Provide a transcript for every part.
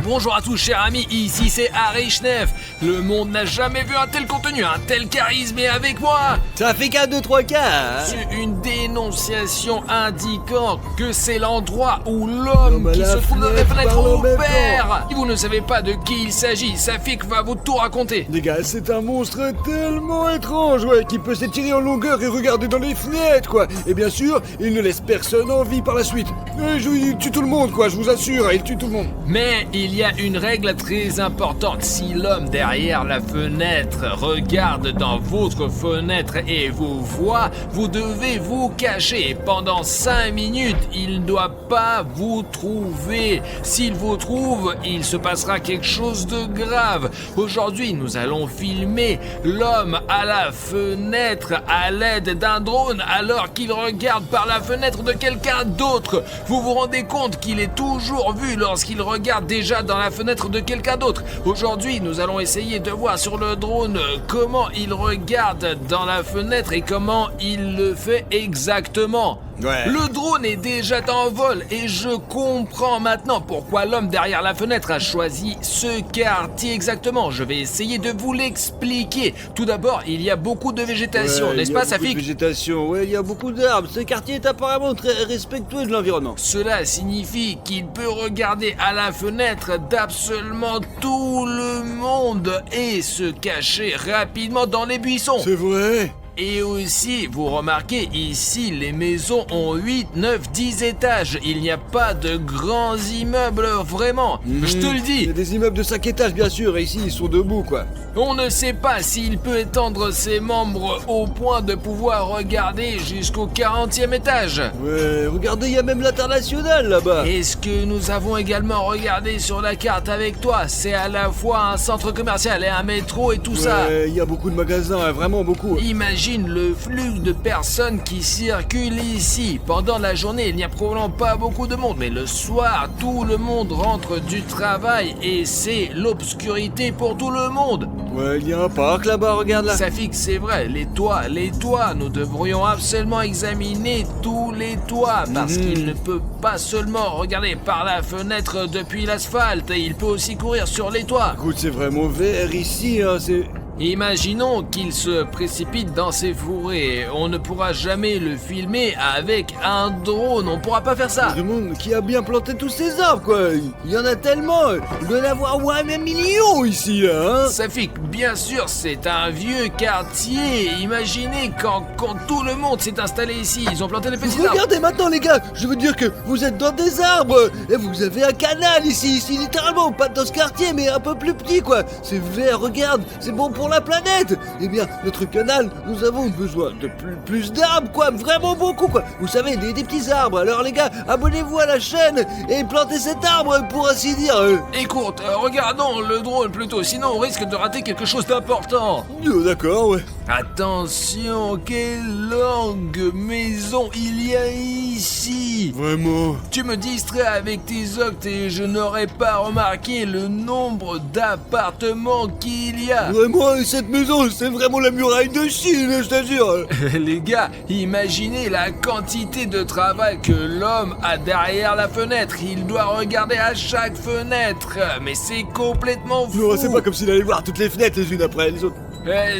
Bonjour à tous chers amis, ici c'est Harry Schnef. Le monde n'a jamais vu un tel contenu, un tel charisme et avec moi ça fait qu'un 2-3 cas hein. C'est une dénonciation indiquant que c'est l'endroit où l'homme qui se trouve dans la fenêtre opère. Si vous ne savez pas de qui il s'agit, Safik va vous tout raconter. Les gars, c'est un monstre tellement étrange, ouais, qui peut s'étirer en longueur et regarder dans les fenêtres, quoi. Et bien sûr, il ne laisse personne en vie par la suite. Il tue tout le monde, quoi, je vous assure, il tue tout le monde. Mais il y a une règle très importante. Si l'homme derrière la fenêtre regarde dans votre fenêtre et vous voit, vous devez vous cacher. Et pendant 5 minutes, il ne doit pas vous trouver. S'il vous trouve, il se passera quelque chose de grave. Aujourd'hui, nous allons filmer l'homme à la fenêtre à l'aide d'un drone alors qu'il regarde par la fenêtre de quelqu'un d'autre. Vous vous rendez compte qu'il est toujours vu lorsqu'il regarde déjà dans la fenêtre de quelqu'un d'autre. Aujourd'hui, nous allons essayer de voir sur le drone comment il regarde dans la fenêtre et comment il le fait exactement. Ouais. Le drone est déjà en vol et je comprends maintenant pourquoi l'homme derrière la fenêtre a choisi ce quartier exactement. Je vais essayer de vous l'expliquer. Tout d'abord, il y a beaucoup de végétation, n'est-ce pas, Safik ? Végétation, ouais, il y a beaucoup d'arbres. Ce quartier est apparemment très respectueux de l'environnement. Cela signifie qu'il peut regarder à la fenêtre d'absolument tout le monde et se cacher rapidement dans les buissons. C'est vrai. Et aussi, vous remarquez, ici, les maisons ont 8, 9, 10 étages. Il n'y a pas de grands immeubles, vraiment. Je te le dis. Il y a des immeubles de 5 étages, bien sûr, et ici, ils sont debout, quoi. On ne sait pas s'il peut étendre ses membres au point de pouvoir regarder jusqu'au 40e étage. Ouais, regardez, il y a même l'international, là-bas. Et ce que nous avons également regardé sur la carte avec toi, c'est à la fois un centre commercial et un métro et tout ça. Ouais, il y a beaucoup de magasins, hein, vraiment beaucoup. Imagine le flux de personnes qui circulent ici. Pendant la journée, il n'y a probablement pas beaucoup de monde, mais le soir, tout le monde rentre du travail et c'est l'obscurité pour tout le monde. Ouais, il y a un parc là-bas, regarde là. Safik, c'est vrai, les toits, nous devrions absolument examiner tous les toits parce qu'il ne peut pas seulement regarder par la fenêtre depuis l'asphalte, il peut aussi courir sur les toits. Écoute, c'est vraiment vert ici, hein, c'est... Imaginons qu'il se précipite dans ces fourrés. On ne pourra jamais le filmer avec un drone. On pourra pas faire ça. Le monde qui a bien planté tous ces arbres, quoi. Il y en a tellement. Il doit y en avoir un million ici, là, hein. Safik, bien sûr, c'est un vieux quartier. Imaginez quand tout le monde s'est installé ici. Ils ont planté des petits arbres. Regardez maintenant, les gars. Je veux dire que vous êtes dans des arbres. Et vous avez un canal ici, littéralement. Pas dans ce quartier, mais un peu plus petit, quoi. C'est vert, regarde. C'est bon pour la planète. Eh bien, notre canal, nous avons besoin de plus d'arbres, quoi, vraiment beaucoup, quoi. Vous savez, des petits arbres. Alors les gars, abonnez-vous à la chaîne et plantez cet arbre, pour ainsi dire. Écoute, regardons le drone plutôt, sinon on risque de rater quelque chose d'important. D'accord, ouais. Attention, quelle longue maison il y a ici. Vraiment. Tu me distrais avec tes octes et je n'aurais pas remarqué le nombre d'appartements qu'il y a. Vraiment, cette maison, c'est vraiment la muraille de Chine, je t'assure. Les gars, imaginez la quantité de travail que l'homme a derrière la fenêtre. Il doit regarder à chaque fenêtre. Mais c'est complètement fou. Non, c'est pas comme s'il allait voir toutes les fenêtres les unes après les autres.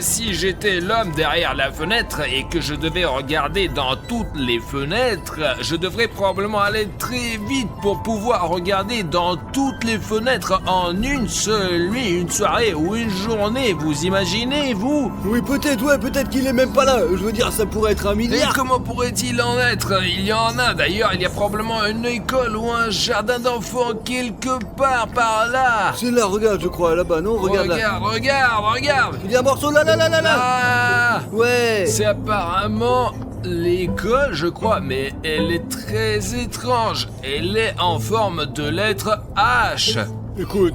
Si j'étais l'homme derrière la fenêtre et que je devais regarder dans toutes les fenêtres, je devrais probablement aller très vite pour pouvoir regarder dans toutes les fenêtres en une seule nuit, une soirée ou une journée. Vous imaginez, vous ? Oui, peut-être qu'il est même pas là. Je veux dire, ça pourrait être un milliard. Et comment pourrait-il en être ? Il y en a d'ailleurs, il y a probablement une école ou un jardin d'enfants quelque part par là. C'est là, regarde, je crois, là-bas, non ? Regarde là. Regarde. Il y a un morceau là. Ah, Ouais. c'est apparemment l'école, je crois, mais elle est très étrange. Elle est en forme de lettre H. Écoute,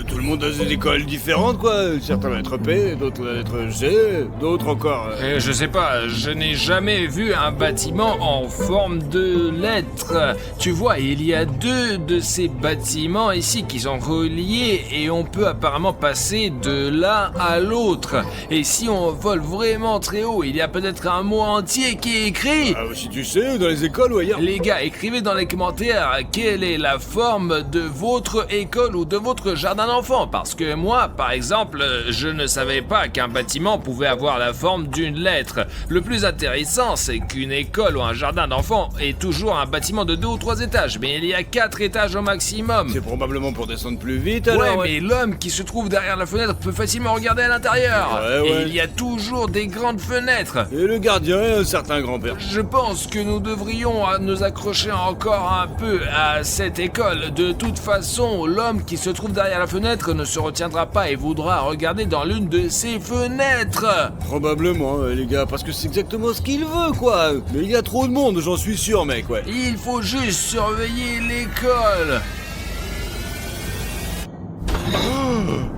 tout le monde a des écoles différentes, quoi. Certains la lettre P, d'autres la lettre G, d'autres encore... Je sais pas, je n'ai jamais vu un bâtiment en forme de lettre. Tu vois, il y a 2 de ces bâtiments ici qui sont reliés et on peut apparemment passer de l'un à l'autre. Et si on vole vraiment très haut, il y a peut-être un mot entier qui est écrit. Ah, si tu sais, dans les écoles ou ailleurs. Les gars, écrivez dans les commentaires quelle est la forme de votre école école ou de votre jardin d'enfant. Parce que moi, par exemple, je ne savais pas qu'un bâtiment pouvait avoir la forme d'une lettre. Le plus intéressant, c'est qu'une école ou un jardin d'enfant est toujours un bâtiment de 2 ou 3 étages. Mais il y a 4 étages au maximum. C'est probablement pour descendre plus vite, Ouais, alors. mais l'homme qui se trouve derrière la fenêtre peut facilement regarder à l'intérieur. Ouais. Et il y a toujours des grandes fenêtres. Et le gardien est un certain grand-père. Je pense que nous devrions nous accrocher encore un peu à cette école. De toute façon, l'homme qui se trouve derrière la fenêtre ne se retiendra pas et voudra regarder dans l'une de ces fenêtres. Probablement, les gars, parce que c'est exactement ce qu'il veut, quoi. Mais il y a trop de monde, j'en suis sûr, mec, ouais. Il faut juste surveiller l'école.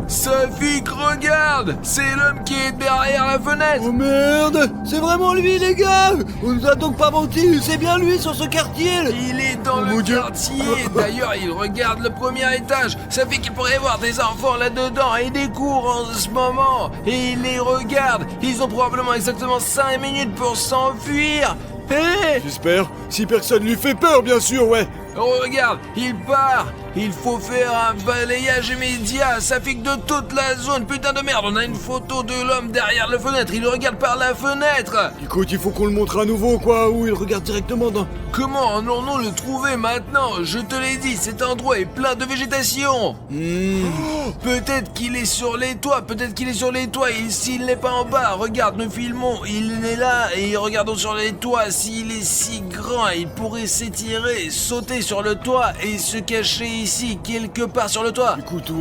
Safik, regarde! C'est l'homme qui est derrière la fenêtre! Oh merde! C'est vraiment lui, les gars! On nous a donc pas menti, c'est bien lui sur ce quartier! Il est dans Mon le Dieu. quartier! D'ailleurs, il regarde le premier étage! Ça fait qu'il pourrait y avoir des enfants là-dedans et des cours en ce moment! Et il les regarde! Ils ont probablement exactement 5 minutes pour s'enfuir! Hé! J'espère, si personne lui fait peur, bien sûr, ouais! Regarde, il part! Il faut faire un balayage immédiat, ça fait que de toute la zone, putain de merde, on a une photo de l'homme derrière la fenêtre, il regarde par la fenêtre. Écoute, il faut qu'on le montre à nouveau, quoi, où il regarde directement dans... Comment allons-nous le trouver maintenant? Je te l'ai dit, cet endroit est plein de végétation. Peut-être qu'il est sur les toits, et s'il n'est pas en bas, regarde, nous filmons, il est là, et regardons sur les toits, s'il est si grand, il pourrait s'étirer, sauter sur le toit et se cacher ici, quelque part sur le toit. Écoute,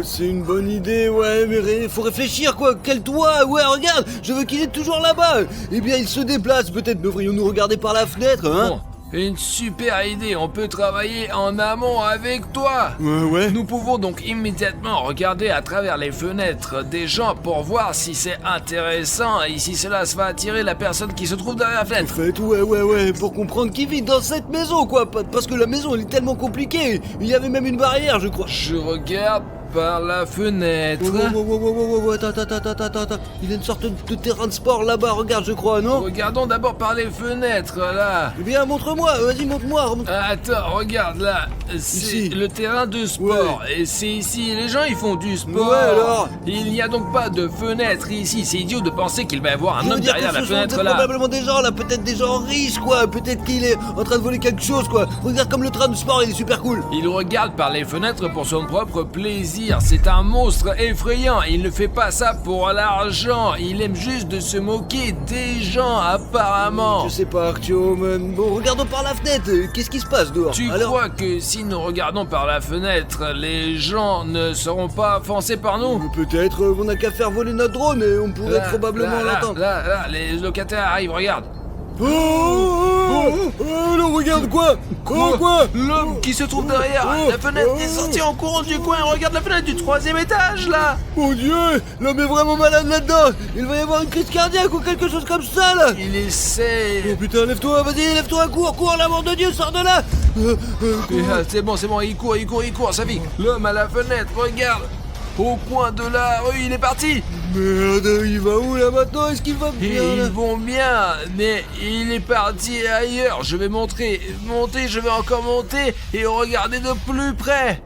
c'est une bonne idée, ouais, mais faut réfléchir, quoi. Quel toit? Ouais, regarde, je veux qu'il est toujours là-bas. Eh bien, il se déplace, peut-être devrions-nous regarder par la fenêtre, hein? Bon, une super idée, on peut travailler en amont avec toi. Ouais. Nous pouvons donc immédiatement regarder à travers les fenêtres des gens pour voir si c'est intéressant et si cela va attirer la personne qui se trouve derrière la En fenêtre. fait, ouais, pour comprendre qui vit dans cette maison, quoi. Parce que la maison, elle est tellement compliquée. Il y avait même une barrière, je crois. Je regarde par la fenêtre. Ouais, attends. Il y a une sorte de terrain de sport là-bas, regarde, je crois, non? Regardons d'abord par les fenêtres, là. Eh bien, montre-moi, vas-y, montre-moi. Attends, regarde là, c'est Ici. le terrain de sport et c'est ici, les gens ils font du sport. Ouais, alors. Il n'y a donc pas de fenêtre ici, c'est idiot de penser qu'il va y avoir un Je veux homme dire derrière que la ce sont fenêtre là. probablement des gens là, peut-être des gens riches, quoi. Peut-être qu'il est en train de voler quelque chose, quoi. Regarde comme le train de sport, il est super cool. Il regarde par les fenêtres pour son propre plaisir, c'est un monstre effrayant, il ne fait pas ça pour l'argent, il aime juste de se moquer des gens apparemment. Je sais pas, Artyom. Bon, regardons par la fenêtre. Qu'est-ce qui se passe dehors? Tu Alors, crois que si nous regardons par la fenêtre, les gens ne seront pas offensés par nous? peut-être on n'a qu'à faire voler notre drone et on pourrait probablement l'entendre. Là, les locataires arrivent, regarde. Non, regarde quoi? Quoi? L'homme qui se trouve derrière la fenêtre est sorti en courant du coin et regarde la fenêtre du 3e étage là. Mon Dieu, l'homme est vraiment malade là-dedans. Il va y avoir une crise cardiaque ou quelque chose comme ça là. Il essaie. Oh putain, lève-toi, vas-y, lève-toi, cours, l'amour de Dieu, sors de là. C'est bon, il court, ça vit. L'homme à la fenêtre, regarde. Au coin de la rue, il est parti. Merde, il va où là maintenant? Est-ce qu'il va Et bien là? ils vont bien, mais il est parti ailleurs. Je vais monter, je vais encore monter et regarder de plus près.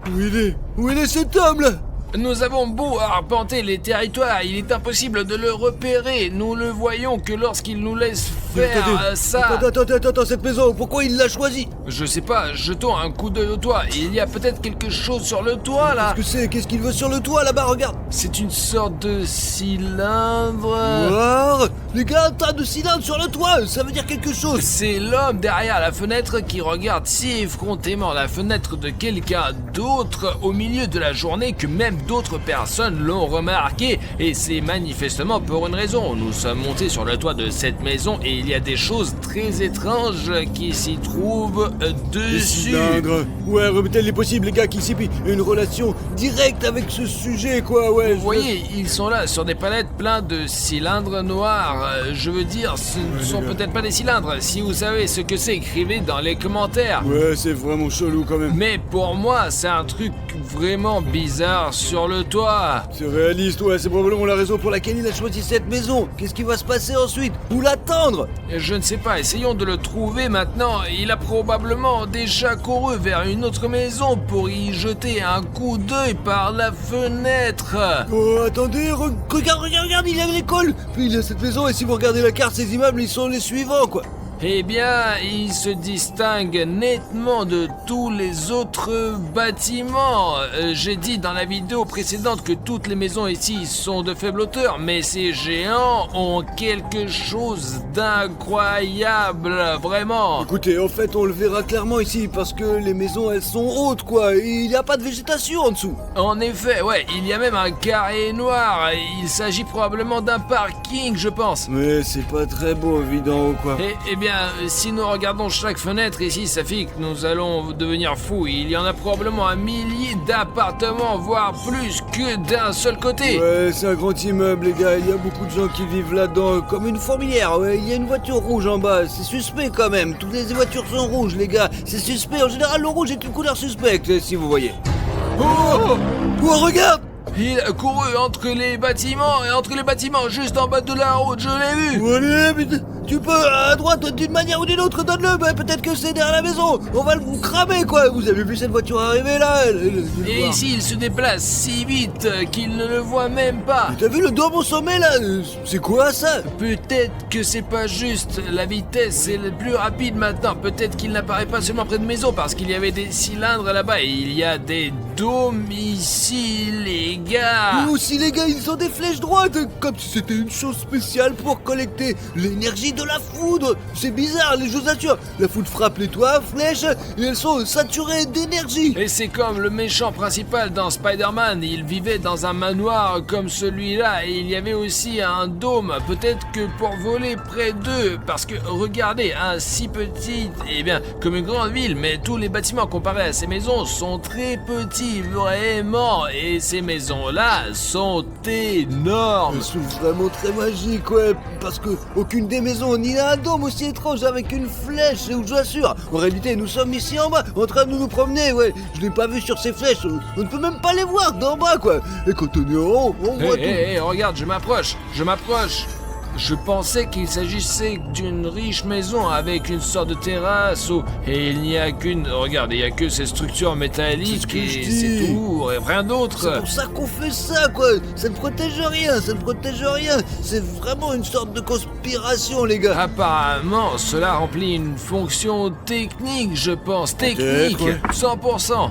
Où il est cet homme là? Nous avons beau arpenter les territoires, il est impossible de le repérer. Nous le voyons que lorsqu'il nous laisse faire ça. Attends, cette maison, pourquoi il l'a choisie? Je sais pas, jetons un coup d'œil au toit. Il y a peut-être quelque chose sur le toit là. Qu'est-ce qu'il veut sur le toit là-bas, regarde? C'est une sorte de cylindre. Voir, les gars, un tas de cylindres sur le toit, ça veut dire quelque chose. C'est l'homme derrière la fenêtre qui regarde si effrontément la fenêtre de quelqu'un d'autre au milieu de la journée que même d'autres personnes l'ont remarqué. Et c'est manifestement pour une raison. Nous sommes montés sur le toit de cette maison et il y a des choses très étranges qui s'y trouvent Des dessus. cylindres. Ouais, remettez-les possible, les gars, qui s'y une relation directe avec ce sujet, quoi, ouais. Vous voyez, ils sont là sur des palettes pleins de cylindres noirs. Je veux dire, ce ne sont peut-être pas des cylindres. Si vous savez ce que c'est, écrivez dans les commentaires. Ouais, c'est vraiment chelou quand même. Mais pour moi, c'est un truc vraiment bizarre sur le toit. C'est réaliste, ouais, c'est probablement la raison pour laquelle il a choisi cette maison. Qu'est-ce qui va se passer ensuite? Où l'attendre? Je ne sais pas, essayons de le trouver maintenant. Il a probablement déjà couru vers une autre maison pour y jeter un coup d'œil par la fenêtre. Oh, attendez, regarde, il y a l'école. Puis il y a cette maison, et si vous regardez la carte, ces immeubles, ils sont les suivants, quoi. Eh bien, il se distingue nettement de tous les autres bâtiments. J'ai dit dans la vidéo précédente que toutes les maisons ici sont de faible hauteur, mais ces géants ont quelque chose d'incroyable, vraiment. Écoutez, en fait, on le verra clairement ici, parce que les maisons, elles sont hautes, quoi, et il n'y a pas de végétation en dessous. En effet, ouais, il y a même un carré noir. Il s'agit probablement d'un parking, je pense. Mais c'est pas très beau, vu d'en haut, quoi. Eh bien, si nous regardons chaque fenêtre ici, ça fait que nous allons devenir fous. Il y en a probablement un millier d'appartements, voire plus que d'un seul côté. Ouais, c'est un grand immeuble, les gars. Il y a beaucoup de gens qui vivent là-dedans, comme une fourmilière. Ouais, il y a une voiture rouge en bas. C'est suspect quand même. Toutes les voitures sont rouges, les gars. C'est suspect. En général, le rouge est une couleur suspecte, si vous voyez. Oh, regarde! Il a couru entre les bâtiments, juste en bas de la route, je l'ai vu. Allez, mais tu peux, à droite, d'une manière ou d'une autre, donne-le, bah, peut-être que c'est derrière la maison, on va vous cramer, quoi. Vous avez vu cette voiture arriver, là? Et ici, il se déplace si vite qu'il ne le voit même pas. T'as vu le dôme au sommet, là? C'est quoi, ça? Peut-être que c'est pas juste, la vitesse est le plus rapide maintenant. Peut-être qu'il n'apparaît pas seulement près de maison, parce qu'il y avait des cylindres là-bas, et il y a des dômes ici, les gars. Nous aussi, les gars, ils ont des flèches droites, comme si c'était une chose spéciale pour collecter l'énergie de la foudre. C'est bizarre, les choses assurent. La foudre frappe les toits, flèches, et elles sont saturées d'énergie. Et c'est comme le méchant principal dans Spider-Man. Il vivait dans un manoir comme celui-là, et il y avait aussi un dôme. Peut-être que pour voler près d'eux, parce que regardez, un si petit, eh bien, comme une grande ville, mais tous les bâtiments comparés à ces maisons sont très petits, vraiment. Et ces maisons-là sont énormes. Elles sont vraiment très magiques, ouais, parce que aucune des maisons ni un dôme aussi étrange avec une flèche, je vous assure. En réalité, nous sommes ici en bas, en train de nous promener, ouais. Je l'ai pas vu sur ces flèches, on ne peut même pas les voir d'en bas, quoi. Et quand on est en haut, on voit tout. Regarde, je m'approche. Je pensais qu'il s'agissait d'une riche maison avec une sorte de terrasse et il n'y a qu'une... Regarde, il n'y a que ces structures métalliques et c'est tout, et rien d'autre. C'est pour ça qu'on fait ça, quoi. Ça ne protège rien. C'est vraiment une sorte de conspiration, les gars. Apparemment, cela remplit une fonction technique, je pense. Technique, ouais. 100%.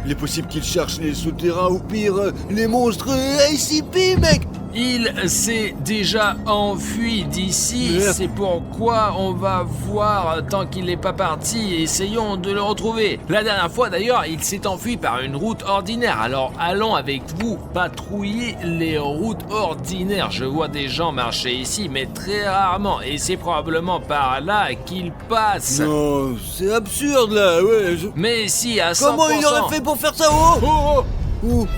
Il est possible qu'ils cherchent les souterrains ou pire, les monstres ACP, mec. Il s'est déjà enfui d'ici, Merde. C'est pourquoi on va voir tant qu'il n'est pas parti, essayons de le retrouver. La dernière fois d'ailleurs, il s'est enfui par une route ordinaire, alors allons avec vous patrouiller les routes ordinaires. Je vois des gens marcher ici, mais très rarement, et c'est probablement par là qu'ils passent. Non, c'est absurde là, ouais. Mais si, à 100%. Comment il aurait fait pour faire ça? Oh,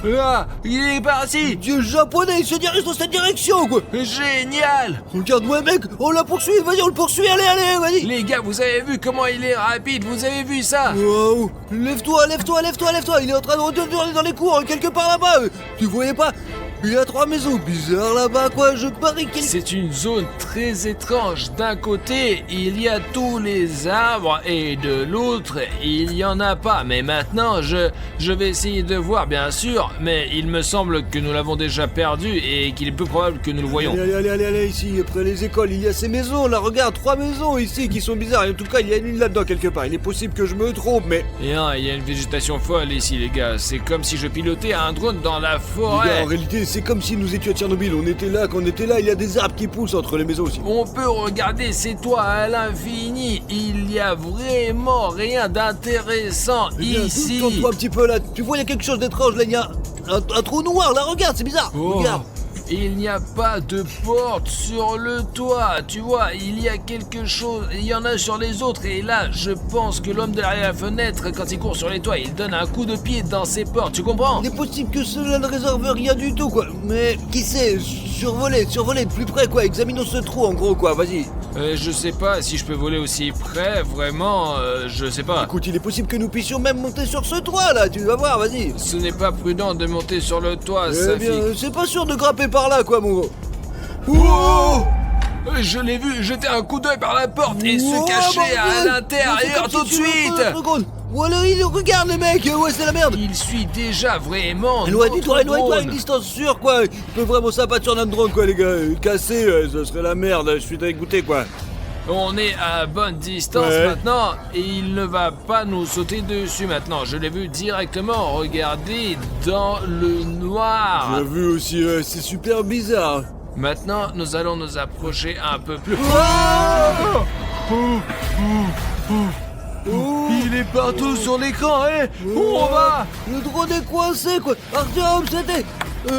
Là, il est parti. Dieu japonais, il se dirige dans cette direction, quoi. Génial. Regarde-moi, mec, on la poursuit, vas-y, on le poursuit, allez, vas-y. Les gars, vous avez vu comment il est rapide? Vous avez vu ça? Wow. Lève-toi, il est en train de retourner dans les cours, quelque part là-bas. Tu voyais pas? Il y a 3 maisons bizarres là-bas, quoi, je parie qu'il... C'est une zone très étrange. D'un côté, il y a tous les arbres et de l'autre, il y en a pas. Mais maintenant, je vais essayer de voir, bien sûr, mais il me semble que nous l'avons déjà perdu et qu'il est peu probable que nous le voyons. Allez, ici, après les écoles, il y a ces maisons, là, regarde, 3 maisons ici qui sont bizarres. En tout cas, il y a une là-dedans quelque part. Il est possible que je me trompe, mais... Et non, il y a une végétation folle ici, les gars. C'est comme si je pilotais un drone dans la Les forêt. gars, en réalité, c'est comme si nous étions à Tchernobyl. Quand on était là, il y a des arbres qui poussent entre les maisons aussi. On peut regarder ces toits à l'infini. Il n'y a vraiment rien d'intéressant ici. Tourne-toi un petit peu là. Tu vois, il y a quelque chose d'étrange là. Il y a un trou noir là. Regarde, c'est bizarre. Regarde. Il n'y a pas de porte sur le toit, tu vois, il y a quelque chose, il y en a sur les autres, et là, je pense que l'homme derrière la fenêtre, quand il court sur les toits, il donne un coup de pied dans ses portes, tu comprends? Il est possible que cela ne réserve rien du tout, quoi. Mais qui sait, survoler de plus près, quoi. Examinons ce trou, en gros, quoi. Vas-y. Je sais pas si je peux voler aussi près, vraiment, je sais pas. Écoute, il est possible que nous puissions même monter sur ce toit, là. Tu vas voir, vas-y. Ce n'est pas prudent de monter sur le toit, ça Eh bien, fait... c'est pas sûr de grimper par là, quoi, mon gros. Oh! Je l'ai vu jeter un coup d'œil par la porte et Wow, se cacher à bordel. l'intérieur C'est comme tout de si tu veux suite. notre drone. Ou alors il regarde le mec, ouais c'est la merde. Il suit déjà vraiment Éloigne-toi, notre éloigne-toi à une drone. distance sûre quoi. Il peut vraiment s'abattre sur notre drone quoi les gars. Casser, ça serait la merde, je suis dégoûté quoi. On est à bonne distance Ouais. maintenant et il ne va pas nous sauter dessus maintenant. Je l'ai vu directement regarder dans le noir. J'ai vu aussi, c'est super bizarre. Maintenant, nous allons nous approcher un peu plus. Il est partout sur l'écran, hein. Où on va? Le drone est coincé quoi. Artyom, c'était...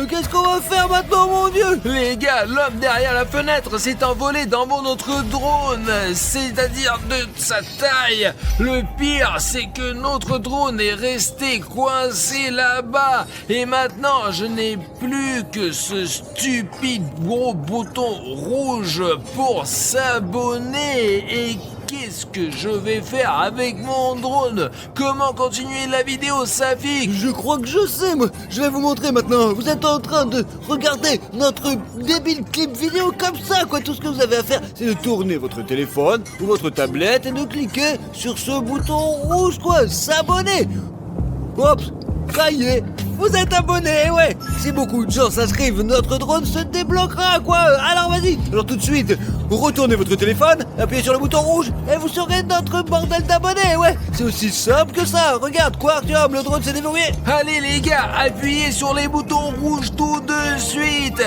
qu'est-ce qu'on va faire maintenant mon dieu? Les gars, l'homme derrière la fenêtre s'est envolé dans notre drone, c'est-à-dire de sa taille. Le pire, c'est que notre drone est resté coincé là-bas. Et maintenant, je n'ai plus que ce stupide gros bouton rouge pour s'abonner. Et qu'est-ce que je vais faire avec mon drone? Comment continuer la vidéo, Safik? Je crois que je sais moi. Je vais vous montrer maintenant. Vous êtes en train de regarder notre débile clip vidéo comme ça quoi. Tout ce que vous avez à faire, c'est de tourner votre téléphone ou votre tablette et de cliquer sur ce bouton rouge quoi. S'abonner. Hop, ça y est, vous êtes abonné, ouais. Si beaucoup de gens s'inscrivent, notre drone se débloquera, quoi. Alors vas-y. Alors tout de suite, retournez votre téléphone, appuyez sur le bouton rouge et vous serez notre bordel d'abonnés, ouais. C'est aussi simple que ça. Regarde, quoi, Artyom, le drone s'est déverrouillé. Allez les gars, appuyez sur les boutons rouges tout de suite.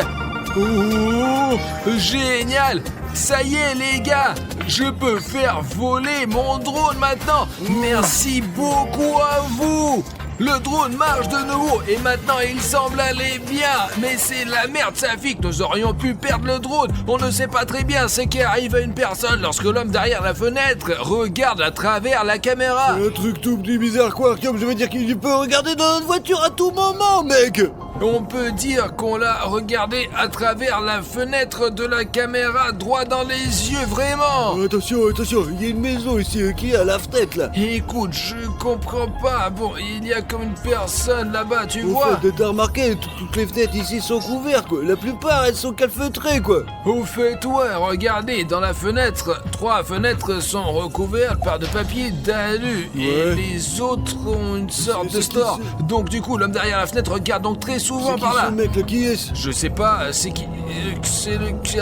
Oh, génial. Ça y est les gars, je peux faire voler mon drone maintenant. Merci beaucoup à vous. Le drone marche de nouveau et maintenant il semble aller bien. Mais c'est la merde, Safik, nous aurions pu perdre le drone. On ne sait pas très bien ce qui arrive à une personne lorsque l'homme derrière la fenêtre regarde à travers la caméra. Un truc tout petit bizarre, quoi, Artyom. Je veux dire qu'il peut regarder dans notre voiture à tout moment, mec. On peut dire qu'on l'a regardé à travers la fenêtre de la caméra, droit dans les yeux, vraiment. Attention, attention, il y a une maison ici qui est à la fenêtre, là. Écoute, je comprends pas. Bon, il y a comme une personne là-bas, tu Au vois. fait, t'as remarqué, toutes les fenêtres ici sont couvertes, quoi. La plupart, elles sont calfeutrées, quoi. Au fait, ouais, regardez, dans la fenêtre, 3 fenêtres sont recouvertes par de papier d'alu et Ouais. les autres ont une sorte C'est de qui, store. Donc du coup, l'homme derrière la fenêtre regarde donc très souvent C'est qui par là. ce mec, là? Qui est-ce? Je sais pas, c'est qui.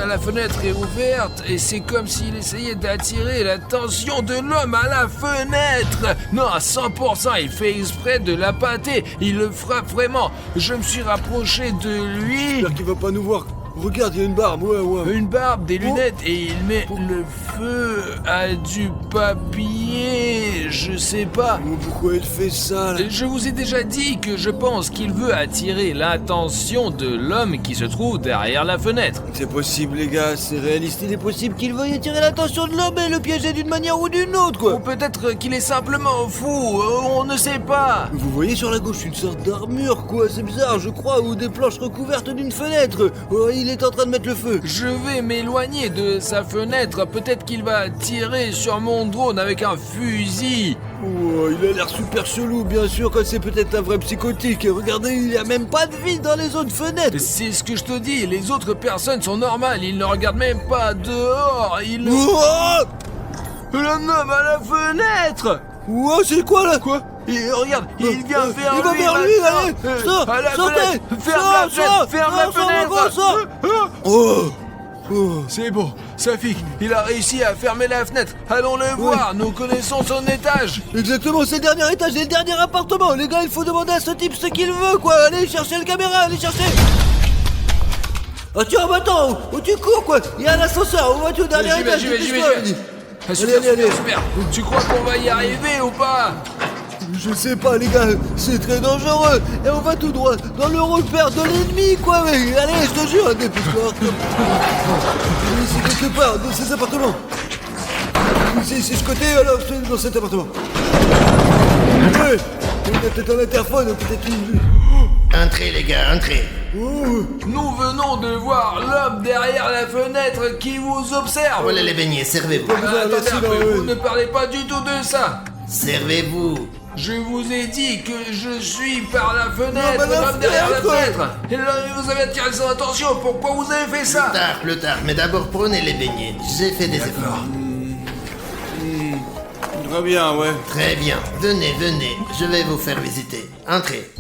La fenêtre est ouverte et c'est comme s'il essayait d'attirer l'attention de l'homme à la fenêtre. Non, à 100%, il fait exprès de la pâter. Il le frappe vraiment. Je me suis rapproché de lui. J'espère qu'il va pas nous voir. Regarde, il y a une barbe, ouais. Une barbe, des lunettes et il met le feu à du papier. Je sais pas. Mais pourquoi il fait ça, là? Je vous ai déjà dit que je pense qu'il veut attirer l'attention de l'homme qui se trouve derrière la fenêtre. C'est possible, les gars, c'est réaliste. Il est possible qu'il veuille attirer l'attention de l'homme et le piéger d'une manière ou d'une autre, Ou quoi. peut-être qu'il est simplement fou, on ne sait pas. Vous voyez sur la gauche une sorte d'armure, quoi. C'est bizarre, je crois, ou des planches recouvertes d'une fenêtre. Oh, il est en train de mettre le feu. Je vais m'éloigner de sa fenêtre, peut-être qu'il va tirer sur mon drone avec un fusil. Oh, il a l'air super chelou, bien sûr, que c'est peut-être un vrai psychotique. Regardez, il n'y a même pas de vie dans les autres fenêtres. C'est ce que je te dis, les autres personnes sont normales, ils ne regardent même pas dehors, ils... Oh, L'homme à la fenêtre. oh, c'est quoi là? Quoi? Et regarde, il vient vers Il va lui vers lui, maintenant. allez, sort, À la sortez, fenêtre. Ferme sors, la fenêtre, sors, ferme la sors, sors, fenêtre. sors. Oh, oh. C'est bon, Safik, il a réussi à fermer la fenêtre. Allons le voir, nous connaissons son étage. Exactement, c'est le dernier étage, c'est le dernier appartement. Les gars, il faut demander à ce type ce qu'il veut, quoi. Allez chercher le caméra, allez chercher. Ah tiens, attends, où tu cours, quoi? Il y a l'ascenseur, où vas-tu au dernier étage? J'y vais. dépêche-toi, vas-y. Ah, super, allez. super. Tu crois qu'on va y arriver ou pas? Je sais pas, les gars, c'est très dangereux. Et on va tout droit dans le repère de l'ennemi, quoi. Mais allez, je te jure, dépêche-toi. Ici, quelque part, dans ces appartements. Ici, ce côté, alors, c'est dans cet appartement. Ouais, il y a peut-être un interphone, peut-être une... Entrez les gars, entrez. Oh, Nous venons de voir l'homme derrière la fenêtre qui vous observe. Voilà les beignets, servez-vous. Pas besoin, Attendez merci, un là, peu, ouais. vous ne parlez pas du tout de ça. Servez-vous. Je vous ai dit que je suis par la fenêtre, Non, mais la l'homme derrière la fenêtre. fenêtre. Et là, vous avez attiré son attention, pourquoi vous avez fait ça? Plus tard, mais d'abord prenez les beignets. J'ai fait des efforts. Très bien, ouais. Très bien. Venez, je vais vous faire visiter. Entrez.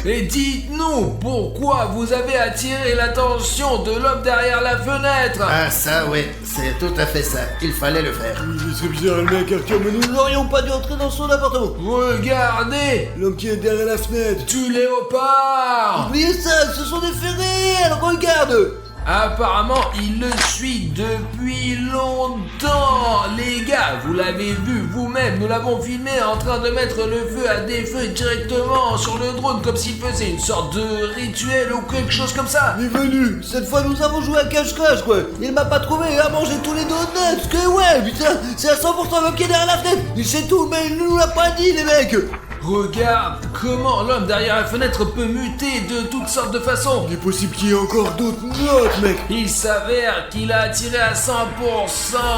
Et dites-nous, pourquoi vous avez attiré l'attention de l'homme derrière la fenêtre? Ah ça, ouais, c'est tout à fait ça. Il fallait le faire. C'est bizarre, le mec, Arthur, mais nous n'aurions pas dû entrer dans son appartement. Regardez, L'homme qui est derrière la fenêtre. du léopard. Oubliez ça, ce sont des faits réels, regarde. Apparemment, il le suit depuis longtemps. Les gars, vous l'avez vu vous-même, nous l'avons filmé en train de mettre le feu à des feux directement sur le drone comme s'il faisait une sorte de rituel ou quelque chose comme ça. Il est venu. Cette fois, nous avons joué à cache-cache, quoi. Il m'a pas trouvé, il a mangé tous les donuts. Que ouais, putain, c'est à 100% l'homme qui est derrière la fenêtre. Il sait tout, mais il nous l'a pas dit, les mecs. Regarde comment l'homme derrière la fenêtre peut muter de toutes sortes de façons. Il est possible qu'il y ait encore d'autres notes, mec. Il s'avère qu'il a attiré à 100%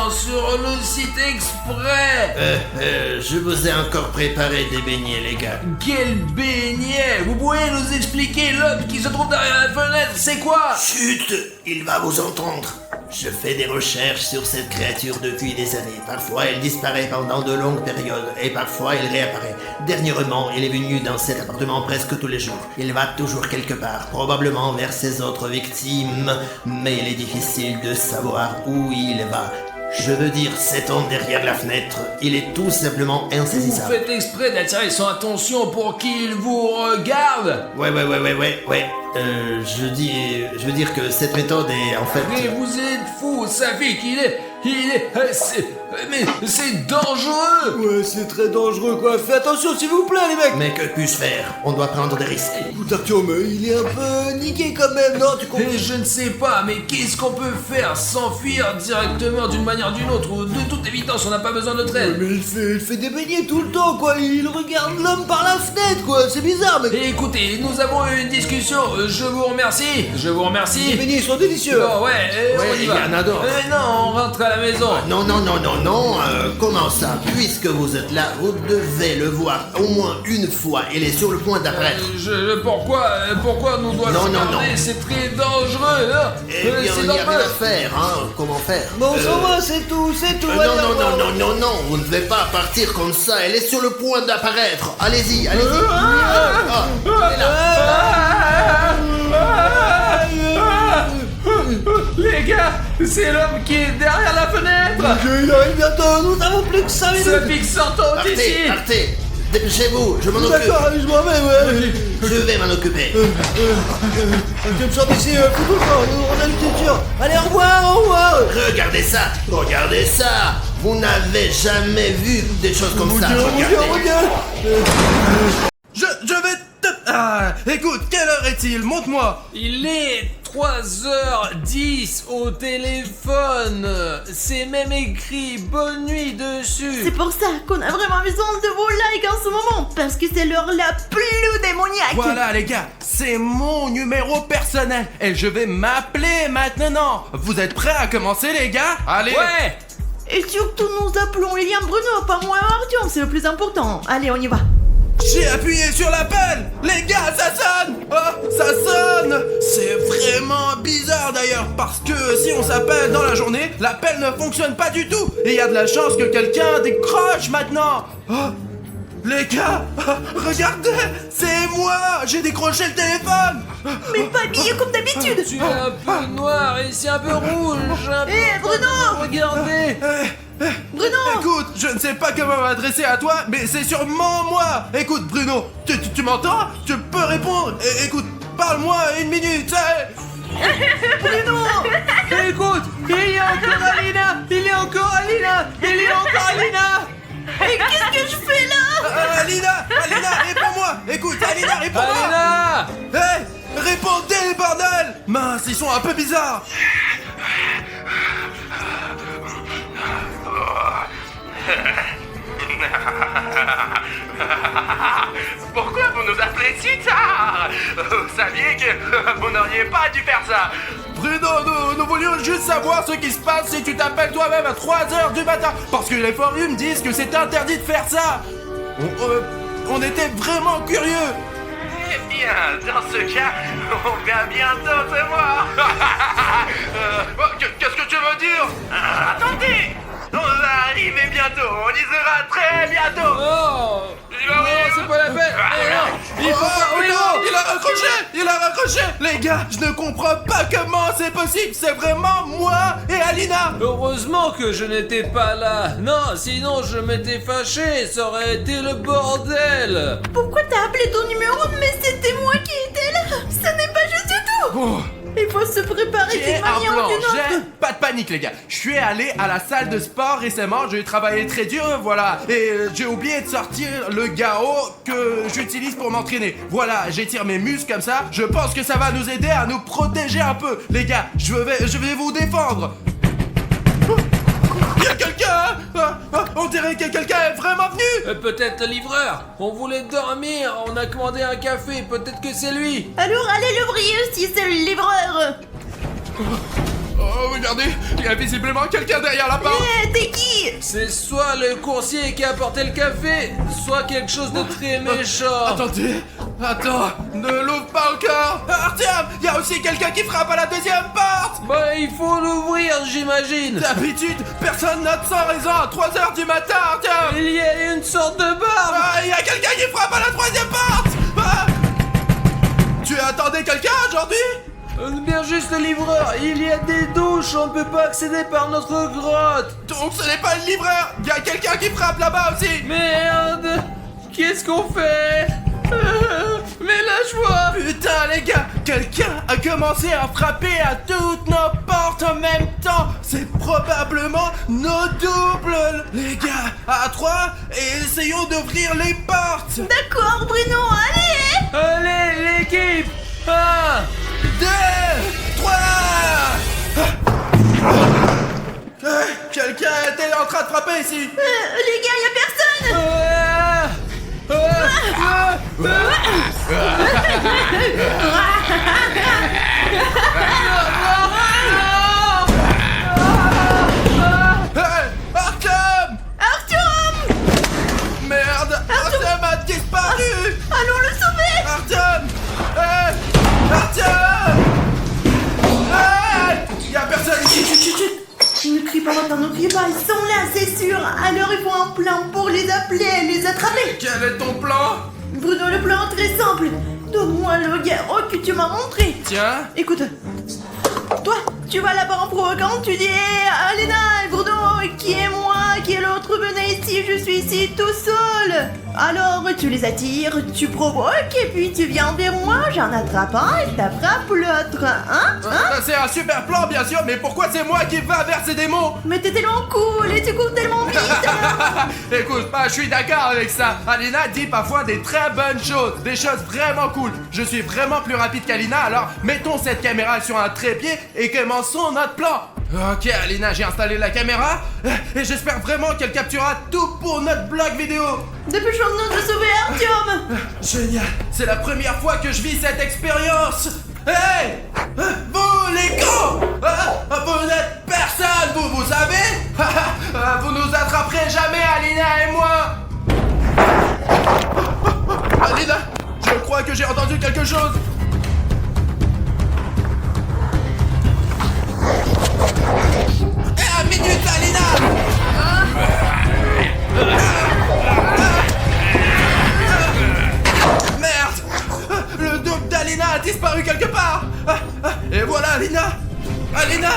sur le site exprès. Je vous ai encore préparé des beignets, les gars. Quel beignet! Vous pouvez nous expliquer l'homme qui se trouve derrière la fenêtre, c'est quoi? Chut, il va vous entendre. Je fais des recherches sur cette créature depuis des années. Parfois, elle disparaît pendant de longues périodes et parfois, elle réapparaît. Dernièrement, il est venu dans cet appartement presque tous les jours. Il va toujours quelque part, probablement vers ses autres victimes, mais il est difficile de savoir où il va. Je veux dire, cet homme derrière la fenêtre, il est tout simplement Vous insaisissable. faites exprès d'attirer son attention pour qu'il vous regarde? Ouais. Je veux dire que cette méthode est en fait... Mais vous êtes fou, ça fait qu'il est... mais c'est dangereux! Ouais, c'est très dangereux, quoi. Fais attention, s'il vous plaît, les mecs. Mais que puis-je faire? On doit prendre des risques. Écoute, Arthur, mais il est un peu niqué quand même, non? Tu comprends? Et je ne sais pas, mais qu'est-ce qu'on peut faire? S'enfuir directement d'une manière ou d'une autre? Ou de toute évidence, on n'a pas besoin de notre aide. Mais il fait des beignets tout le temps, quoi. Il regarde l'homme par la fenêtre, quoi. C'est bizarre, mec. Et écoutez, nous avons eu une discussion, je vous remercie. Les beignets, ils sont délicieux. Bon, ouais, on y il va. y en a d'autres. Non, on rentre à la maison. Non, comment ça? Puisque vous êtes là, vous devez le voir au moins une fois. Il est sur le point d'apparaître. Pourquoi nous doit Non, le non, regarder? non. C'est très dangereux, hein. Eh bien, C'est il n'y a rien normal. à faire, hein. Comment faire? Bon, on s'en va, c'est tout. Allez, au revoir. Non, vous ne devez pas partir comme ça. Elle est sur le point d'apparaître. Allez-y. Elle est là. Les gars, c'est l'homme qui est derrière la fenêtre. Il arrive bientôt, nous avons plus que 5 minutes. Ça pique sortant d'ici. Partez. Dépêchez-vous, je m'en occupe. D'accord, allez, je m'en vais, ouais. Je vais m'en occuper. Je me sors d'ici, fous tout le temps, on a une culture. Allez, au revoir. Regardez ça. Vous n'avez jamais vu des choses comme ça. Regardez. Je vais te... Ah, écoute, quelle heure est-il? Montre-moi. Il est 3h10 au téléphone. C'est même écrit bonne nuit dessus. C'est pour ça qu'on a vraiment besoin de vos likes en ce moment, parce que c'est l'heure la plus démoniaque. Voilà les gars, c'est mon numéro personnel et je vais m'appeler maintenant. Vous êtes prêts à commencer les gars? Allez. Ouais. Et surtout nous appelons Lilian Bruno, pas moi Artyom, c'est le plus important. Allez, on y va. J'ai appuyé sur l'appel. Les gars, ça sonne. Oh, ça sonne. C'est vraiment bizarre d'ailleurs, parce que si on s'appelle dans la journée, l'appel ne fonctionne pas du tout. Et il y a de la chance que quelqu'un décroche maintenant. Oh, les gars, regardez, c'est moi. J'ai décroché le téléphone. Mais pas habillé comme d'habitude. Tu es un peu noir et c'est un peu rouge. Bruno. Regardez. Bruno. Écoute, je ne sais pas comment m'adresser à toi, mais c'est sûrement moi. Écoute, Bruno, tu m'entends? Tu peux répondre. Écoute, parle-moi 1 minute. Bruno. Écoute, il y a encore Alina. Mais qu'est-ce que je fais là? Alina, réponds-moi. Écoute, Alina, réponds-moi. Alina. Hé, répondez, bordel. Mince, ils sont un peu bizarres. Pourquoi vous nous appelez si tard? Vous saviez que vous n'auriez pas dû faire ça. Bruno, nous voulions juste savoir ce qui se passe si tu t'appelles toi-même à 3h du matin. Parce que les forums disent que c'est interdit de faire ça. On était vraiment curieux. Eh bien, dans ce cas, on va bientôt te voir. Qu'est-ce que tu veux dire? Attendez, on va arriver bientôt, on y sera très bientôt. Oh Il va non, où? c'est pas la peine. Eh non, il faut pas. Oui, non. Il a raccroché. Les gars, je ne comprends pas comment c'est possible. C'est vraiment moi et Alina. Heureusement que je n'étais pas là. Non, sinon je m'étais fâché. Ça aurait été le bordel. Pourquoi t'as appelé ton numéro? Mais c'était moi qui étais là. Ça n'est pas juste du tout. Oh. Il faut se préparer J'ai d'une un manière plan, ou d'une autre. pas de panique les gars. Je suis allé à la salle de sport récemment, j'ai travaillé très dur, voilà. Et j'ai oublié de sortir le GAO que j'utilise pour m'entraîner. Voilà, j'étire mes muscles comme ça. Je pense que ça va nous aider à nous protéger un peu. Les gars, je vais vous défendre. Il y a quelqu'un. On dirait que quelqu'un est vraiment venu. Peut-être le livreur. On voulait dormir. On a commandé un café. Peut-être que c'est lui. Alors allez le briller si c'est le livreur. Oh, regardez, il y a visiblement quelqu'un derrière la porte. Eh, t'es qui? C'est soit le coursier qui a apporté le café, soit quelque chose de très méchant. Attendez, attends, ne l'ouvre pas encore. Artyom, il y a aussi quelqu'un qui frappe à la deuxième porte. Bah, il faut l'ouvrir, j'imagine. D'habitude, personne note sans raison à 3h du matin, Artyom. Il y a une sorte de barbe. Il y a quelqu'un qui frappe à la troisième porte. Tu attendais quelqu'un aujourd'hui? Bien juste le livreur. Il y a des douches. On ne peut pas accéder par notre grotte. Donc ce n'est pas le livreur. Il y a quelqu'un qui frappe là-bas aussi. Merde. Qu'est-ce qu'on fait? Mais lâche-moi. Putain les gars, quelqu'un a commencé à frapper à toutes nos portes en même temps. C'est probablement nos doubles. Les gars, à 3, et essayons d'ouvrir les portes. D'accord Bruno, allez. Allez, l'équipe. 1, 2, 3. Quelqu'un était en train de frapper ici. Les gars, y a personne. Artyom! Artyom! Merde! Artyom a disparu! Allons le sauver. Artyom! Artyom! Y'a personne ici! Ne crie pas maintenant, ne crie pas, ils sont là, c'est sûr. Alors il faut un plan pour les appeler et les attraper. Quel est ton plan? Bruno, le plan est très simple. Donne-moi le garrot que tu m'as montré. Tiens! Écoute, toi, tu vas là-bas en provoquant, tu dis Alina et Bruno, qui est moi, qui est l'autre, venez ici, je suis ici tout seul. Alors tu les attires, tu provoques et puis tu viens vers moi, j'en attrape un et t'attrapes l'autre, hein? Ça, c'est un super plan bien sûr, mais pourquoi c'est moi qui va vers ces démons? Mais t'es tellement cool et tu cours tellement vite. Écoute, je suis d'accord avec ça. Alina dit parfois des très bonnes choses, des choses vraiment cool. Je suis vraiment plus rapide qu'Alina, alors mettons cette caméra sur un trépied et commençons notre plan. Ok Alina, j'ai installé la caméra et j'espère vraiment qu'elle capturera tout pour notre blog vidéo. Dépêchons-nous de sauver Artyom. Génial, c'est la première fois que je vis cette expérience. Hey, vous les cons, vous n'êtes personne, vous savez. Vous nous attraperez jamais, Alina et moi. Alina, je crois que j'ai entendu quelque chose. Eh, minute, Alina. Merde, le double d'Alina a disparu quelque part. Et voilà, Alina. Alina,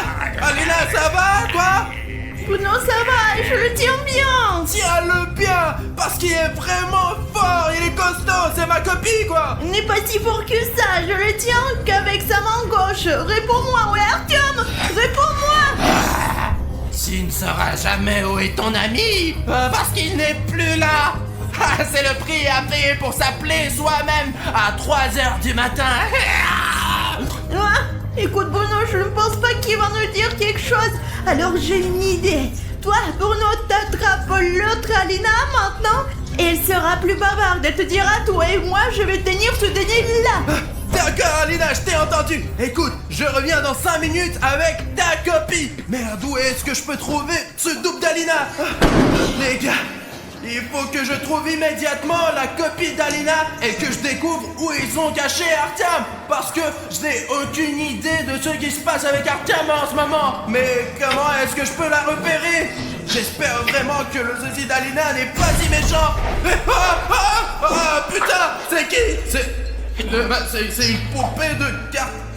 ça va, toi? Bruno, ça va, je le tiens bien. Tiens-le bien, parce qu'il est vraiment fort, il est costaud, c'est ma copie, quoi. Il n'est pas si fort que ça, je le tiens qu'avec sa main gauche. Réponds-moi, ouais Artyom, réponds-moi. Tu ne sauras jamais où est ton ami, parce qu'il n'est plus là. C'est le prix à payer pour s'appeler soi-même à 3h du matin. Ah, écoute Bruno, je ne pense pas qu'il va nous dire quelque chose. Alors j'ai une idée. Toi, Bruno, t'attrapes l'autre Alina maintenant. Et elle sera plus bavarde, elle te dira tout. Et moi, je vais tenir ce denier là. D'accord, Alina, je t'ai entendu. Écoute, je reviens dans 5 minutes avec ta copie. Merde, où est-ce que je peux trouver ce double d'Alina? Les gars, Il faut que je trouve immédiatement la copie d'Alina et que je découvre où ils ont caché Artyom. Parce que je n'ai aucune idée de ce qui se passe avec Artyom en ce moment. Mais comment est-ce que je peux la repérer? J'espère vraiment que le sosie d'Alina n'est pas si méchant. Putain, c'est qui? C'est une poupée de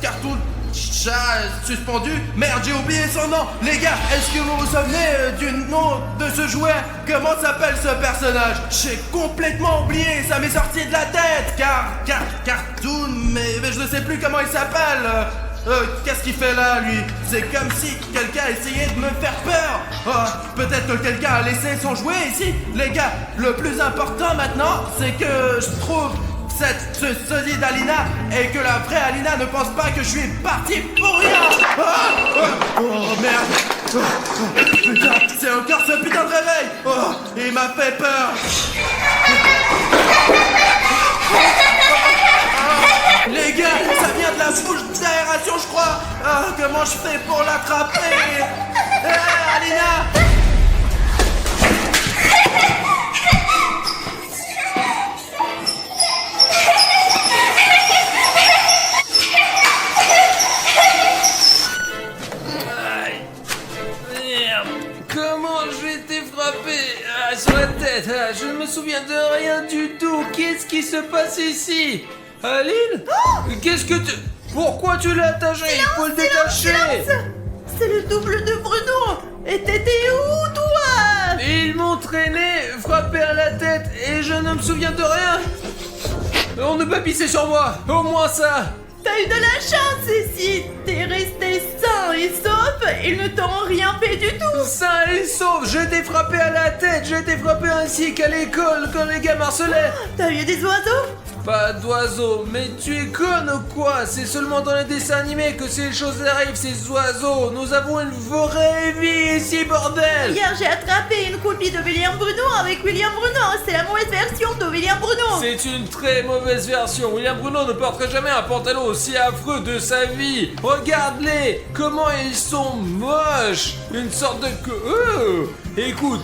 cartoon chat suspendu. Merde, j'ai oublié son nom. Les gars, est-ce que vous vous souvenez du nom de ce jouet? Comment s'appelle ce personnage? J'ai complètement oublié, ça m'est sorti de la tête. Cartoon, mais je ne sais plus comment il s'appelle. Qu'est-ce qu'il fait là, lui? C'est comme si quelqu'un essayait de me faire peur. Peut-être que quelqu'un a laissé son jouet ici. Les gars, le plus important maintenant, c'est que je trouve ce sosie d'Alina et que la vraie Alina ne pense pas que je suis parti pour rien. Oh merde. Putain, c'est encore ce putain de réveil. Il m'a fait peur. Les gars, ça vient de la bouche d'aération, je crois. Comment je fais pour l'attraper? Alina! Comment j'ai été frappé sur la tête? Je ne me souviens de rien du tout. Qu'est-ce qui se passe ici? Aline? Qu'est-ce que tu... Pourquoi tu l'as attaché? Il faut le détacher. C'est le double de Bruno. Et t'étais où, toi? Ils m'ont traîné, frappé à la tête, et je ne me souviens de rien. On ne peut pas pisser sur moi. Au moins ça. T'as eu de la chance ici. T'es resté sain et sauf. Ils ne t'ont rien fait du tout. Sain et sauf, j'ai été frappé à la tête, j'ai été frappé ainsi qu'à l'école quand les gars m'harcelaient. T'as eu des oiseaux? Pas d'oiseaux, mais tu es conne ou quoi? C'est seulement dans les dessins animés que ces choses arrivent, ces oiseaux. Nous avons une vraie vie ici, bordel. Hier, j'ai attrapé une copie de William Bruno avec William Bruno. C'est la mauvaise version de William Bruno. C'est une très mauvaise version. William Bruno ne porterait jamais un pantalon aussi affreux de sa vie. Regarde-les, comment ils sont moches. Une sorte de... écoute.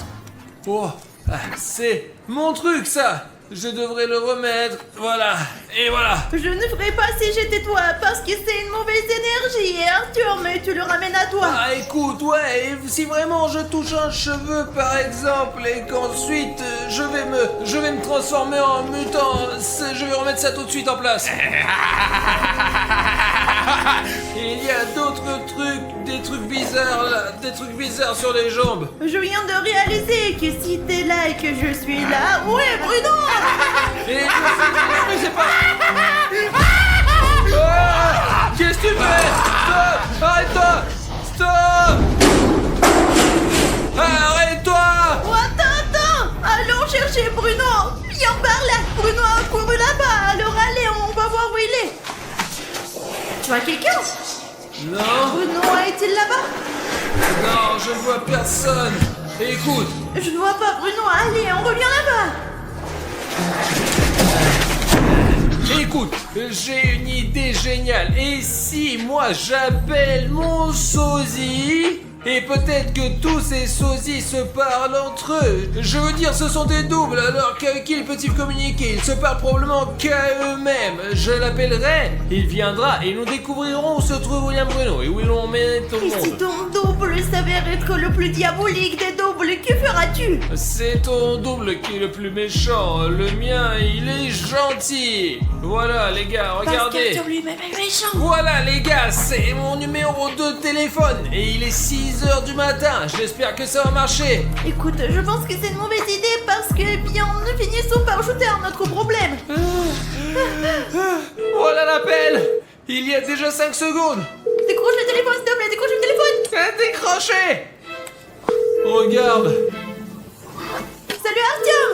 C'est mon truc, ça. Je devrais le remettre, voilà, et voilà. Je ne ferais pas si j'étais toi, parce que c'est une mauvaise énergie, Arthur, mais tu le ramènes à toi. Écoute, ouais, si vraiment je touche un cheveu, par exemple, et qu'ensuite je vais me transformer en mutant, je vais remettre ça tout de suite en place. Il y a d'autres trucs, des trucs bizarres là, des trucs bizarres sur les jambes. Je viens de réaliser que si t'es là et que je suis là, où est Bruno? Et je sais pas. Qu'est-ce que tu fais? Stop! Arrête-toi! Stop! Arrête-toi! Oh, attends! Allons chercher Bruno! Viens par là! Bruno a couru là-bas, alors allez, on va voir où il est. Tu vois quelqu'un? Non. Bruno est-il là-bas? Non, je ne vois personne. Écoute. Je ne vois pas Bruno, allez, on revient là-bas. Écoute, j'ai une idée géniale. Et si moi j'appelle mon sosie? Et peut-être que tous ces sosies se parlent entre eux. Je veux dire, ce sont des doubles, alors qu'avec qui ils peuvent-ils communiquer? Ils se parlent probablement qu'à eux-mêmes. Je l'appellerai, il viendra et nous découvrirons où se trouve William Bruno et où ils l'ont mis au Et si monde. ton double s'avère être le plus diabolique des doubles, que feras-tu? C'est ton double qui est le plus méchant. Le mien, il est gentil. Voilà, les gars, regardez. Parce qu'Arthur lui-même est méchant. Voilà les gars, c'est mon numéro de téléphone et il est 6h du matin, j'espère que ça va marcher. Écoute, je pense que c'est une mauvaise idée parce que, bien, nous finissons par ajouter à notre problème. Voilà l'appel. Il y a déjà 5 secondes. Décroche le téléphone, s'il te plaît, décroche le téléphone. Décroché. Regarde, Salut Arthur.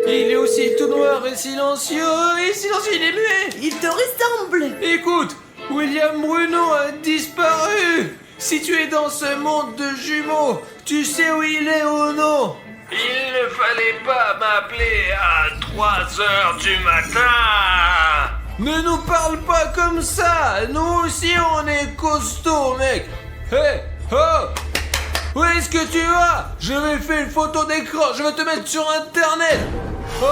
il est aussi tout noir et silencieux, il est muet. Il te ressemble. Écoute, William Bruno a disparu. Si tu es dans ce monde de jumeaux, tu sais où il est ou non? Il ne fallait pas m'appeler à 3h du matin. Ne nous parle pas comme ça. Nous aussi on est costauds, mec. Hey, oh. Où est-ce que tu vas? Je vais faire une photo d'écran, je vais te mettre sur internet. Oh.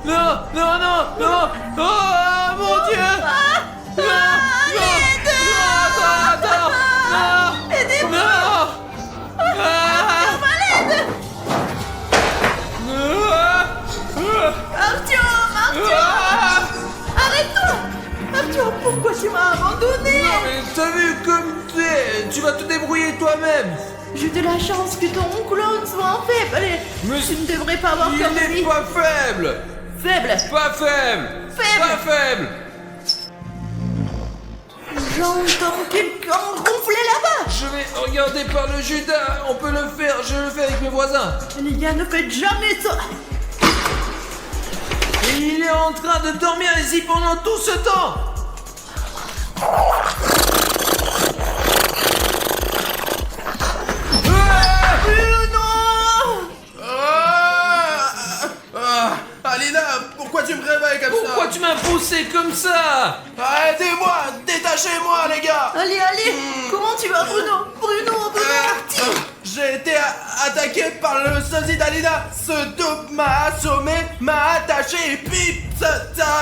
Non, non, non, non. Oh mon Dieu. Non, non, attends, non. Aidez-moi. Non. Artyom, arrête-toi. Artyom, pourquoi tu m'as abandonné? Non mais t'as vu comme t'es. Tu vas te débrouiller toi-même. J'ai de la chance que ton clone soit en faible. Allez, Mais tu ne devrais pas avoir il peur de n'est lui. pas faible. Faible. Pas faible. Faible. Pas faible. J'entends quelqu'un ronfler là-bas. Je vais regarder par le Judas. On peut le faire. Je le fais avec mes voisins. Les gars, ne faites jamais ça. Et il est en train de dormir ici pendant tout ce temps. Alina, pourquoi tu me réveilles comme Pourquoi ça? tu m'as poussé comme ça? Aidez-moi, détachez-moi les gars. Allez, allez. Comment tu vas, Bruno? Bruno, J'ai été attaqué par le sosie d'Alina. Ce dope m'a assommé, m'a attaché et puis ça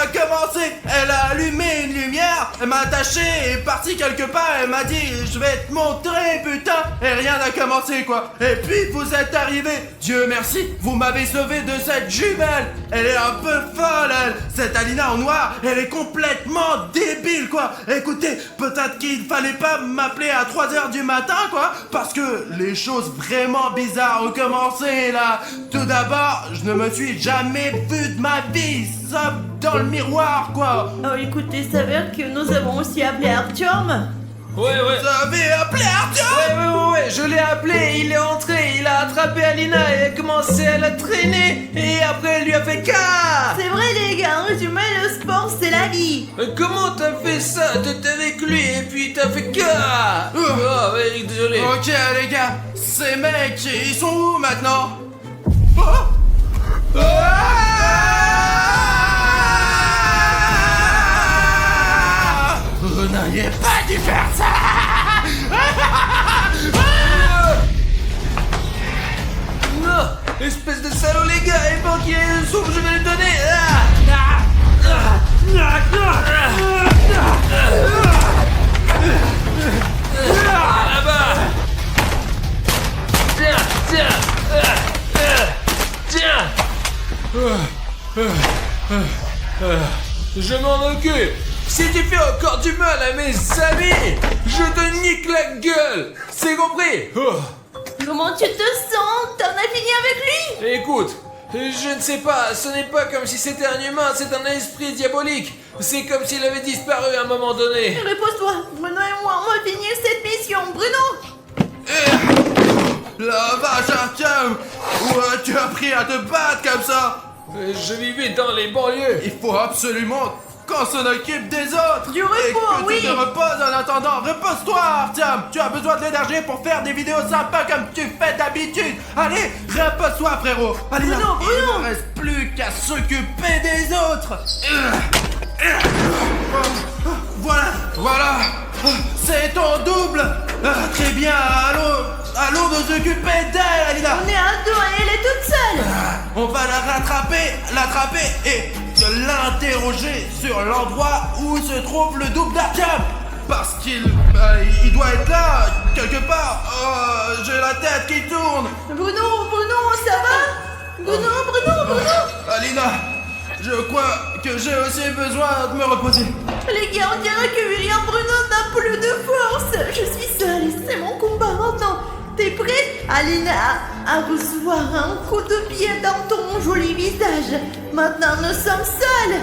a commencé. Elle a allumé une lumière, elle m'a attaché et est partie quelque part. Elle m'a dit je vais te montrer putain. Et rien n'a commencé quoi. Et puis vous êtes arrivés. Dieu merci, vous m'avez sauvé de cette jumelle. Elle est un peu folle elle. Cette Alina en noir, elle est complètement débile quoi. Écoutez, peut-être qu'il fallait pas m'appeler à 3h du matin quoi. Parce que les choses vraiment bizarres ont commencé là. Tout d'abord, je ne me suis jamais vu de ma vie, sauf dans le miroir quoi. Oh, écoutez, il s'avère que nous avons aussi appelé Artyom. Ouais. Vous avez appelé Artyom? Ouais, je l'ai appelé, il est entré, il a attrapé Alina et a commencé à la traîner et après elle lui a fait cas. C'est vrai, les gars, en résumé, le sport, c'est la vie. Comment t'as fait ça? T'étais avec lui et puis t'as fait cas. Oh, ouais, désolé. Ok les gars, ces mecs, ils sont où maintenant? Oh Vous n'auriez pas dû faire ça. Non, espèce de salaud les gars, et bon qu'il y ait une soupe, je vais le donner. Là-bas. Tiens. Je m'en occupe. Si tu fais encore du mal à mes amis, je te nique la gueule. C'est compris? Comment tu te sens? T'en as fini avec lui? Écoute, je ne sais pas, ce n'est pas comme si c'était un humain, c'est un esprit diabolique. C'est comme s'il avait disparu à un moment donné. Repose-toi. Bruno et moi, on va finir cette mission. Bruno! La vache Artyom, où tu as appris à te battre comme ça? Je vivais dans les banlieues. Il faut absolument qu'on s'en occupe des autres. Du repos, et que oui. tu te reposes en attendant. Repose-toi Artyom, tu as besoin de l'énergie pour faire des vidéos sympas comme tu fais d'habitude. Allez, repose-toi frérot. Allez, Bruno, il Bruno. ne reste plus qu'à s'occuper des autres. Voilà, c'est ton double. Très bien, allons nous occuper d'elle, Alina. On est à deux et elle est toute seule. On va l'attraper et l'interroger sur l'endroit où se trouve le double d'Artyom. Parce qu'il doit être là, quelque part. Oh, j'ai la tête qui tourne. Bruno, ça va? Bruno. Alina, je crois que j'ai aussi besoin de me reposer. Les gars, on dirait que William Bruno n'a plus de force. Je suis seule, c'est mon combat maintenant. T'es prête, Alina, à recevoir un coup de pied dans ton joli visage? Maintenant, nous sommes seuls.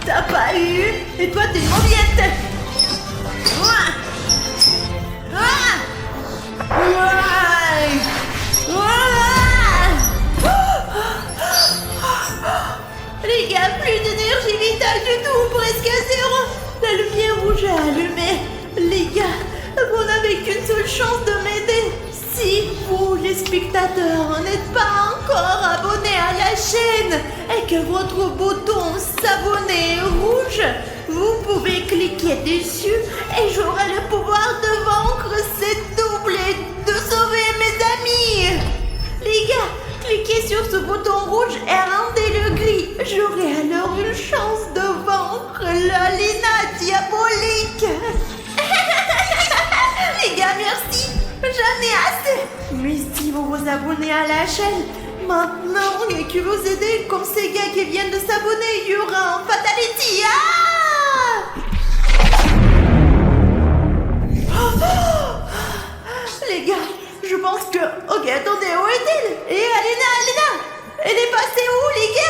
T'as pas eu? Et toi, t'es une mauviette. Les gars, plus d'énergie vitale du tout, presque à zéro. La lumière rouge a allumé. Les gars, vous n'avez qu'une seule chance de m'aider. Si vous, les spectateurs, n'êtes pas encore abonnés à la chaîne et que votre bouton s'abonner est rouge, vous pouvez cliquer dessus et j'aurai le pouvoir de vaincre cette double et de sauver mes amis. Les gars, cliquez sur ce bouton rouge et rendez-le gris. J'aurai alors une chance de vaincre l'Alena diabolique. Les gars, merci. J'en ai assez. Mais si vous vous abonnez à la chaîne, maintenant, et que vous aidez comme ces gars qui viennent de s'abonner, il y aura un fatality. Les gars, je pense que... Ok, attendez, où est-elle? Et Alena, elle est passée où, les gars?